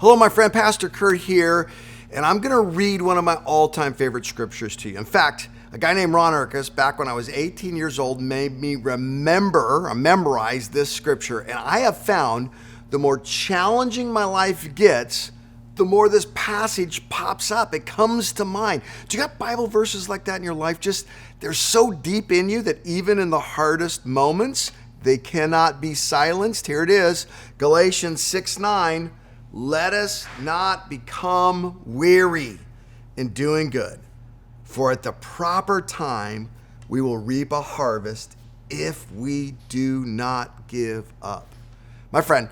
Hello, my friend, Pastor Curt here, and I'm going to read one of my all-time favorite scriptures to you. In fact, a guy named Ron Urkus, back when I was 18 years old, made me memorize this scripture, and I have found the more challenging my life gets, the more this passage pops up. It comes to mind. Do you got Bible verses like that in your life? Just, they're so deep in you that even in the hardest moments, they cannot be silenced. Here it is, Galatians 6:9. Let us not become weary in doing good, for at the proper time we will reap a harvest if we do not give up. My friend,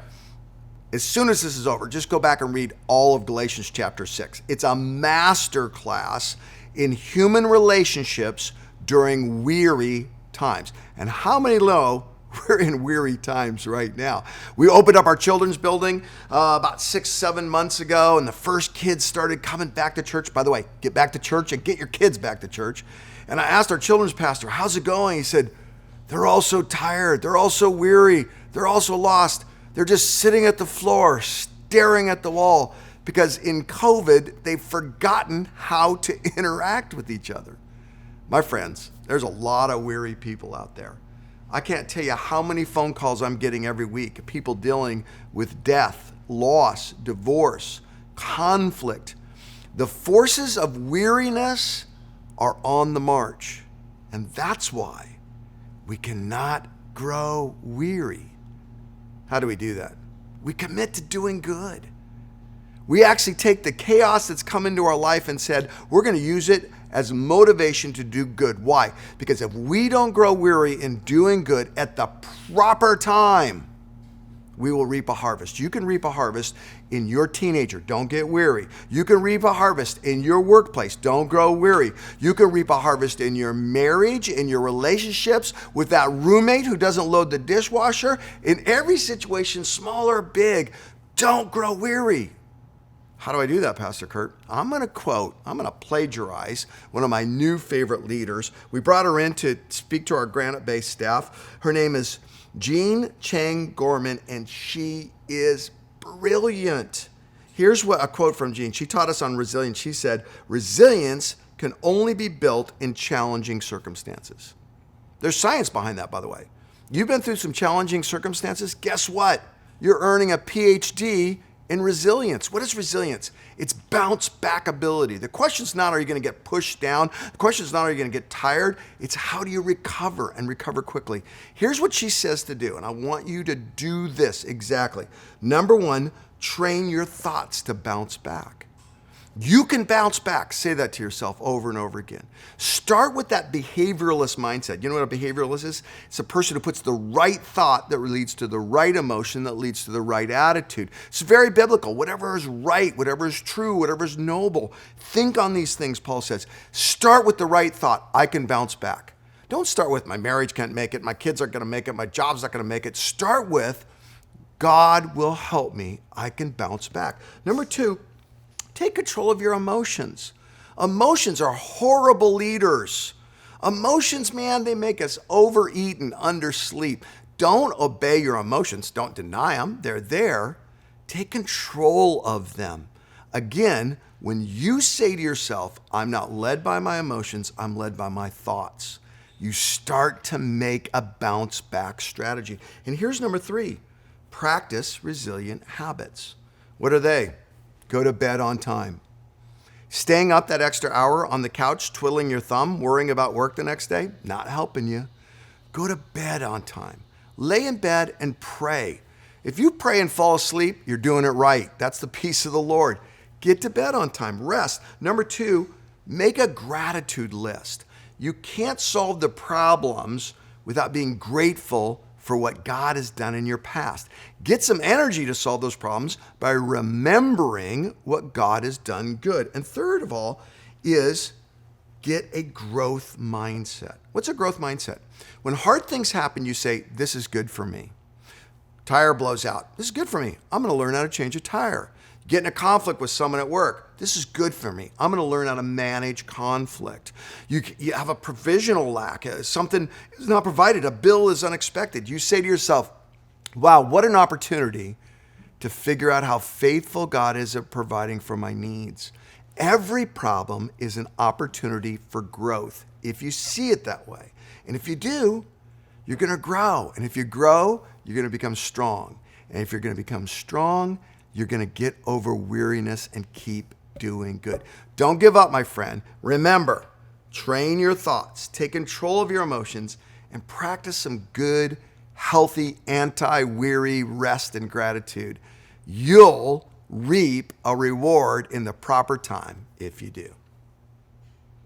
as soon as this is over, just go back and read all of Galatians chapter 6. It's a master class in human relationships during weary times. And how many know we're in weary times right now? We opened up our children's building about 6-7 months ago, and the first kids started coming back to church. By the way, get back to church and get your kids back to church. And I asked our children's pastor, how's it going? He said, they're all so tired. They're all so weary. They're all so lost. They're just sitting at the floor, staring at the wall, because in COVID, they've forgotten how to interact with each other. My friends, there's a lot of weary people out there. I can't tell you how many phone calls I'm getting every week, people dealing with death, loss, divorce, conflict. The forces of weariness are on the march, and that's why we cannot grow weary. How do we do that? We commit to doing good. We actually take the chaos that's come into our life and said, we're going to use it as motivation to do good. Why? Because if we don't grow weary in doing good at the proper time, we will reap a harvest. You can reap a harvest in your teenager. Don't get weary. You can reap a harvest in your workplace. Don't grow weary. You can reap a harvest in your marriage, in your relationships, with that roommate who doesn't load the dishwasher. In every situation, small or big, don't grow weary. How do I do that, Pastor Curt? I'm going to plagiarize one of my new favorite leaders. We brought her in to speak to our Granite-based staff. Her name is Jean Chang Gorman, and she is brilliant. Here's a quote from Jean. She taught us on resilience. She said, resilience can only be built in challenging circumstances. There's science behind that, by the way. You've been through some challenging circumstances. Guess what? You're earning a PhD in resilience. What is resilience? It's bounce back ability. The question's not, are you going to get pushed down? The question's not, are you going to get tired? It's how do you recover and recover quickly? Here's what she says to do, and I want you to do this exactly. Number one, train your thoughts to bounce back. You can bounce back. Say that to yourself over and over again. Start with that behavioralist mindset. You know what a behavioralist is? It's a person who puts the right thought that leads to the right emotion that leads to the right attitude. It's very biblical. Whatever is right, whatever is true, whatever is noble. Think on these things, Paul says. Start with the right thought. I can bounce back. Don't start with my marriage can't make it, my kids aren't going to make it, my job's not going to make it. Start with God will help me. I can bounce back. Number two, take control of your emotions. Emotions are horrible leaders. Emotions, man, they make us overeat and undersleep. Don't obey your emotions. Don't deny them. They're there. Take control of them. Again, when you say to yourself, I'm not led by my emotions, I'm led by my thoughts, you start to make a bounce back strategy. And here's number three, practice resilient habits. What are they? Go to bed on time. Staying up that extra hour on the couch, twiddling your thumb, worrying about work the next day, not helping you. Go to bed on time. Lay in bed and pray. If you pray and fall asleep, you're doing it right. That's the peace of the Lord. Get to bed on time. Rest. Number two, make a gratitude list. You can't solve the problems without being grateful for what God has done in your past. Get some energy to solve those problems by remembering what God has done good. And third of all is get a growth mindset. What's a growth mindset? When hard things happen, you say, this is good for me. Tire blows out. This is good for me. I'm going to learn how to change a tire. Get in a conflict with someone at work. This is good for me. I'm going to learn how to manage conflict. You have a provisional lack. Something is not provided. A bill is unexpected. You say to yourself, wow, what an opportunity to figure out how faithful God is at providing for my needs. Every problem is an opportunity for growth if you see it that way. And if you do, you're going to grow. And if you grow, you're going to become strong. And if you're going to become strong, you're going to get over weariness and keep doing good. Don't give up, my friend. Remember, train your thoughts, take control of your emotions, and practice some good, healthy, anti-weary rest and gratitude. You'll reap a reward in the proper time if you do.